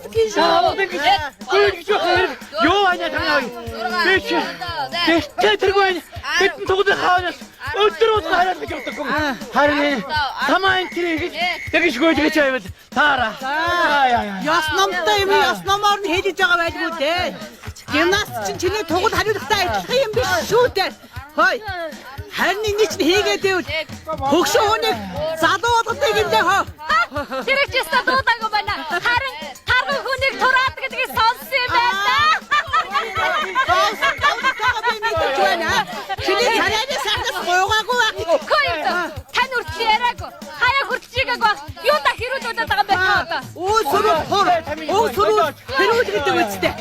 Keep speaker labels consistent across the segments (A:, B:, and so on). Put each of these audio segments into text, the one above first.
A: гэж.
B: Юу аня танаа. Тэ тэргүй бидний тоглох хаанаас өдөр удаа хараад гэж боддог. Харин тамаа энэ тэрийг тэгж гойж байвал таараа.
C: Яс номтой юм яс номоор нь хэлж байгаа байлгүй дээ. Гимнаст чинь чиний тугал хариулахтай адилхан юм биш шүү дээ. Хой. Харин энэ чинь хийгээд байвал хөгшөө хүнийг залуу болгодог юм дээ хоо.
A: Тэр их ч дуудаагүй байна. Харин таргуу хүнийг тураад гэдгийг сонссон юм байна.
C: Чиний царайны сардас гойгоогүй байх.
A: Хөөе. Тань үртэл яриагүй. Хаяа хүртэж байгааг баг. Юунда хэрүүлүүлээд байгаа юм бэ та?
C: Өө сүрүү хэрүүл гэдэг үстэй.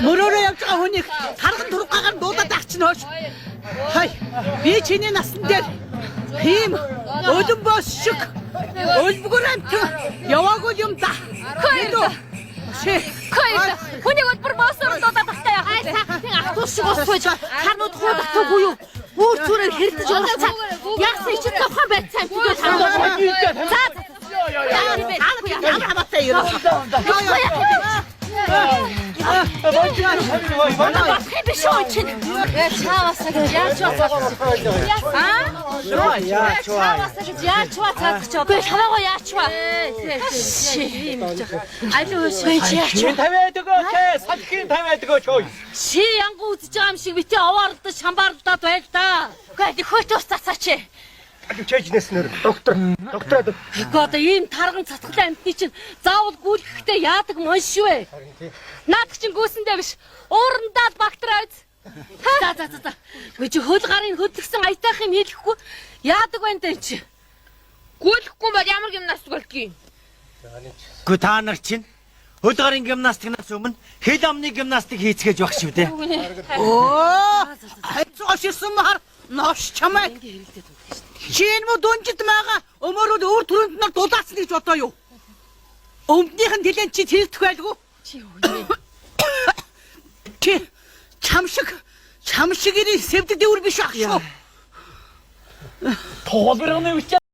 C: Мөрөөрөө явж байгаа хүнийг харган тургаагаар дуудаад авчин хоош. Хай. Би чиний насн дээр тийм ölüm бос шиг өлбгөр амт яваагүй юм да.
A: Хөөе. Хүнийг өлбөр боосоор дуудаад тахтаа. Хай цаахын ах トゥ шиг усгүйж харнууд хуудахгүй юу? Өөр зүрээр хэрдэж оролцоо. Яасан чи тоххон байцсан гэдэг санаа.
C: Хамаатай юу?
A: Чаавасаа гэж яаж хамаагаа яачваа.
B: Чин тавиад өгөөч. Салхин тавиад өгөөч.
A: Чи янгу үзэж байгаа юм шиг бити овоордож шамбаардаад байл та. Гэхдээ хөөтөөс цацаач.
D: Чэжнэс нэр доктор.
A: Одоо ийм тарган цацгалаа амтны чинь заавал гүйлхэхдээ яадаг мөн шүү. Наад чинь гүйсэндээ биш. Уурандаа бактери айз. За. Гэ чи хөл гарын хөдлөсөн аятайх юм хийлэхгүй яадаг байна дэ чи.
E: Гүйлэхгүй бол ямар гимнастик болдгийг.
B: Гү та нар чинь хөл гарын гимнастикнаас өмнө хэл амны гимнастик хийцгээж баг шүү дээ.
C: Оо! Хайцоос ирсэн махар нош чамай. Чин мо дунжид байгаа өмөрөд өөр төрөнд нар дулаацна гэж бодоо юу? Өмднийх нь тэлэн чи тэрдэх байлгүй. Чи чам шиг ирэх сэвдэд дөр биш ах шүү.
B: Тоолборны үчи